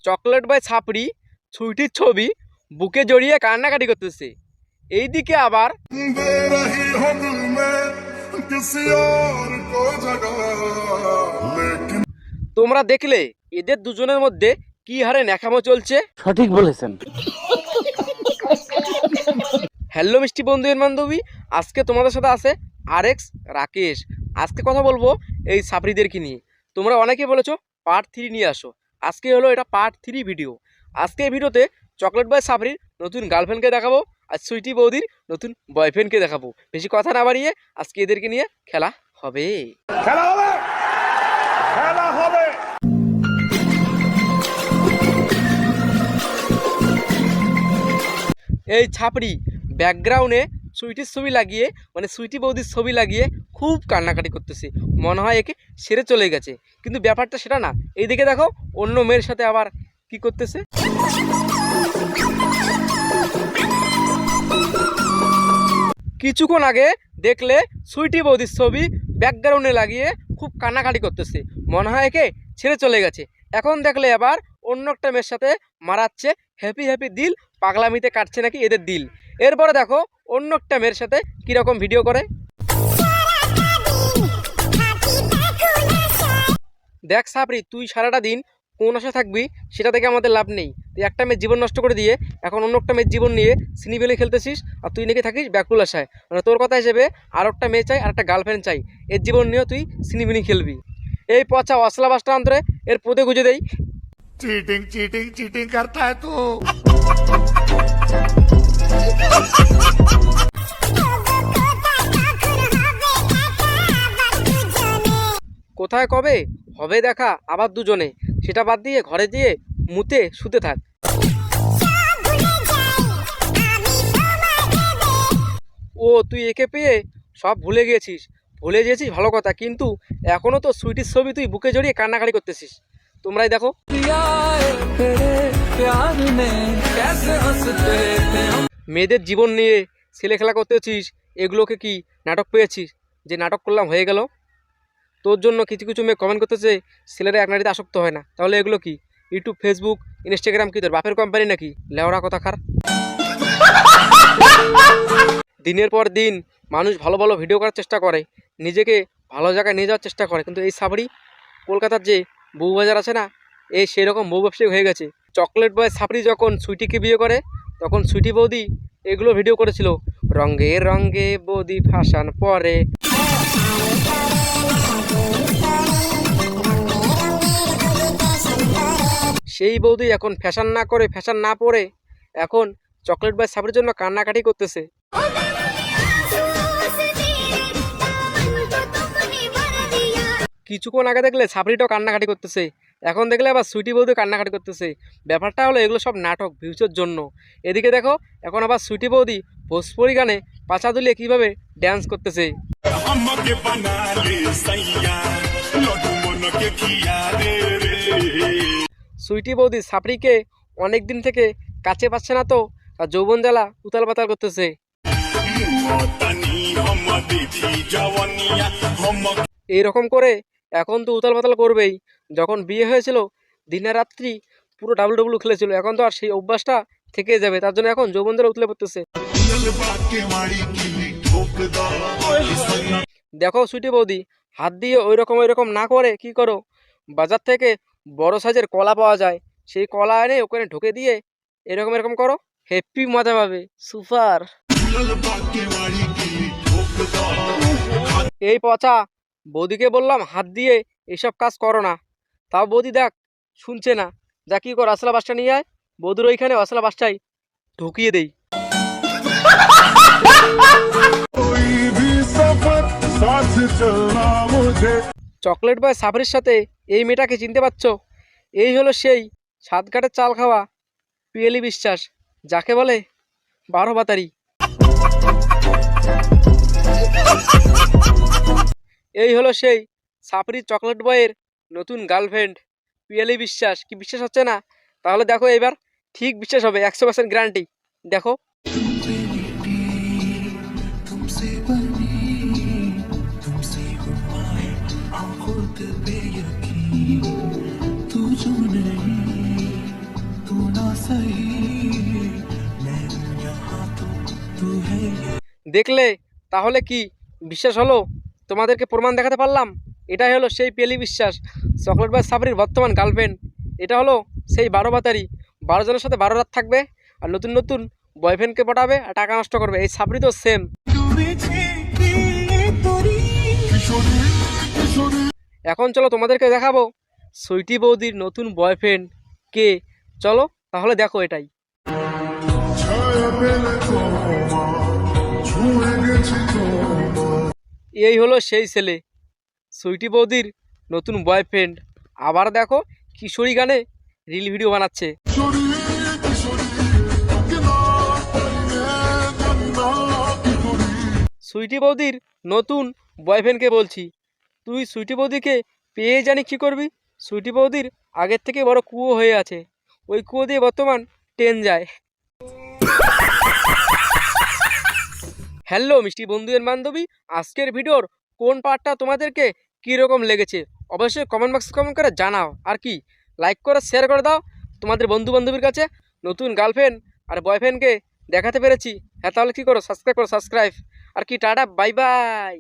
Chocolate boy ছাপড়ি ছুটির ছবি বুকে জড়িয়ে কান্নাকাটি করতেছে। এইদিকে আবার তোমরা দেখলে এদের দুজনের মধ্যে কি হারে ন্যাকামো চলছে। সঠিক বলেছেন। হ্যালো মিষ্টি বন্ধু এর বান্ধবী, আজকে তোমাদের সাথে আছে RX রাকেশ। আজকে কথা বলবো এই সাপড়িদেরকে নিয়ে। তোমরা অনেকে বলেছো পার্ট 3 নিয়ে আসো, আজকে হলো এটা পার্ট 3 ভিডিও। আজকে এই ভিডিওতে চকলেট বয় সাপড়ির নতুন গার্লফ্রেন্ডকে দেখাবো আর সুইটি বৌদির নতুন বয়ফ্রেন্ডকে দেখাবো। বেশি কথা না বাড়িয়ে আজকে এদেরকে নিয়ে খেলা হবে। এই ছাপড়ি ব্যাকগ্রাউন্ডে সুইটির ছবি লাগিয়ে মানে সুইটি বৌদির ছবি লাগিয়ে খুব কান্নাকাটি করতেছে, মনে হয় একে সেরে চলে গেছে। কিন্তু ব্যাপারটা সেটা না, এই দিকে দেখো অন্য মেয়ের সাথে আবার কি করতেছে। কিছুক্ষণ আগে দেখলে সুইটি বৌদির ছবি ব্যাকগ্রাউন্ডে লাগিয়ে খুব কান্নাকাটি করতেছে, মনে হয় একে ছেড়ে চলে গেছে। এখন দেখলে আবার অন্য একটা মেয়ের সাথে মারাচ্ছে, হ্যাপি হ্যাপি দিল, পাগলামিতে কাটছে নাকি এদের দিল। এরপরে দেখো অন্য একটা মেয়ের সাথে কীরকম ভিডিও করে। দেখ সাপড়ি, তুই সারাটা দিন কোন আশা থাকবি সেটা থেকে আমাদের লাভ নেই। তুই একটা মেয়ের জীবন নষ্ট করে দিয়ে এখন অন্য একটা মেয়ের জীবন নিয়ে সিনিবেলে খেলতেছিস, আর তুই নাকি থাকিস ব্যাকুল আশায়। মানে তোর কথা হিসেবে আর একটা মেয়ে চাই, আর একটা গার্লফ্রেন্ড চাই, এর জীবন নিয়েও তুই সিনিবিনি খেলবি। এই পচা অসলা বাসটা অন্তরে এর পোদে গুঁজে দেই। चीटिंग चीटिंग चीटिंग करता है तू। কোথায় কবে হবে দেখা আবার দুজনে, সেটা বাদ দিয়ে ঘরে দিয়ে মুতে শুতে থাক। ও তুই একে পেয়ে সব ভুলে গিয়েছিস ভালো কথা, কিন্তু এখনও তো সুইটির ছবি তুই বুকে জড়িয়ে কান্নাকাটি করতেছিস। তোমরাই দেখো। মেয়েদের জীবন নিয়ে ছেলে খেলা করতেছিস, এগুলোকে কি নাটক পেয়েছিস যে নাটক করলাম হয়ে গেল? তোর জন্য কিছু কিছু মেয়ে কমেন্ট করতেছে ছেলেরা এক নারীতে আসক্ত হয় না, তাহলে এগুলো কি? ইউটিউব, ফেসবুক, ইনস্টাগ্রাম কি তোর বাপের কোম্পানি নাকি? লেওড়া কথা খার। দিনের পর দিন মানুষ ভালো ভালো ভিডিও করার চেষ্টা করে, নিজেকে ভালো জায়গায় নিয়ে যাওয়ার চেষ্টা করে, কিন্তু এই সাবড়ি কলকাতার যে বউবাজার আছে না, এই সেরকম বউ ব্যবসায়ী হয়ে গেছে। চকলেট বয় সাপড়ি যখন সুইটিকে বিয়ে করে তখন সুইটি বৌদি এগুলো ভিডিও করেছিল, রঙে রঙে বৌদি ফাঁসান পরে। সেই বৌদি এখন ফ্যাশন না করে ফ্যাশন না পরে এখন চকলেট বয় সাপড়ির জন্য কান্নাকাটি করতেছে। কিছুক্ষণ আগে দেখলে সাপড়িটাও কান্নাকাটি করতেছে, এখন দেখলে আবার সুইটি বৌদি কান্নাকাটি করতেছে। ব্যাপারটা হলো এগুলো সব নাটক, ভিউজের জন্য। এদিকে দেখো এখন আবার সুইটি বৌদি ভোজপুরি গানে পাছা দুলিয়ে কীভাবে ড্যান্স করতেছে। সুইটি বৌদি সাপড়িকে অনেক দিন থেকে কাছে পাচ্ছে না তো, আর যৌবন জ্বালা উতাল পাতাল করতেছে। এইরকম করে এখন তো উতাল পাতাল করবেই। যখন বিয়ে হয়েছিল দিনে রাত্রি পুরো ডাব্লু খেলেছিল, এখন তো আর সেই অভ্যাসটা থেকে যাবে, তার জন্য এখন যৌবন জ্বালা উতলে পড়তেছে। দেখো সুইটি বৌদি হাত দিয়ে ওই রকম না করে কি করো, বাজার থেকে বড় সাইজের কলা পাওয়া যায়, সেই কলা এনে ওখানে ঢুকে দিয়ে এরকম করো, হেপি মজা পাবে, সুপার। এই পচা বৌদিকে বললাম হাত দিয়ে এইসব কাজ করো না, তাও বৌদি দেখ শুনছে না। যা কি কর, আসলা বাসটা নিয়ে আয়, বৌদির ওইখানে আসলা বাসটাই ঢুকিয়ে দেই। চকলেট বয় সাবরির সাথে এই মেয়েটাকে চিনতে পারছো? এই হলো সেই সাতঘাটের চাল খাওয়া পিয়েলি বিশ্বাস, যাকে বলে 12 বাতারি। এই হলো সেই সাপড়ি চকলেট বয়ের নতুন গার্লফ্রেন্ড পিয়েলি বিশ্বাস। কি বিশ্বাস হচ্ছে না? তাহলে দেখো এবার ঠিক বিশ্বাস হবে, 100% গ্যারান্টি। দেখো तुमसे बनी तुमसे हूँ मैं आँखों दिल দেখলে তাহলে কি বিশ্বাস হলো? তোমাদেরকে প্রমাণ দেখাতে পারলাম। এটাই হলো সেই পেলি বিশ্বাস, চকলেট বয় সাবরির বর্তমান গার্লফ্রেন্ড। এটা হলো সেই 12 বাতারি, 12 জনের সাথে 12 রাত থাকবে, আর নতুন নতুন বয়ফ্রেন্ডকে পটাবে আর টাকা নষ্ট করবে। এই সাবরি তো সেম। এখন চলো তোমাদেরকে দেখাবো সুইটি বৌদির নতুন বয়ফ্রেন্ড কে। চলো তাহলে দেখো এটাই। এই হলো সেই ছেলে, সুইটি বৌদির নতুন বয়ফ্রেন্ড। আবার দেখো কিশোরী গানে রিল ভিডিও বানাচ্ছে। সুইটি বৌদির নতুন বয়ফ্রেন্ডকে বলছি, তুই সুইটি বৌদিকে পেয়ে জানি কী করবি? সুইটি বৌদির আগের থেকে বড় কুয়ো হয়ে আছে, ওই কুয়ো দিয়ে বর্তমান ট্রেন যায়। হ্যালো মিষ্টি বন্ধু এর বান্ধবী, আজকের ভিডিওর কোন পার্টটা তোমাদেরকে কীরকম লেগেছে অবশ্যই কমেন্ট বক্সে কমেন্ট করে জানাও। আর কি লাইক করে শেয়ার করে দাও তোমাদের বন্ধু বান্ধবীর কাছে। নতুন গার্লফ্রেন্ড আর বয়ফ্রেন্ডকে দেখাতে পেরেছি। হ্যাঁ তাহলে কী করো, সাবস্ক্রাইব করো, সাবস্ক্রাইব। আর কি টাটা বাই বাই।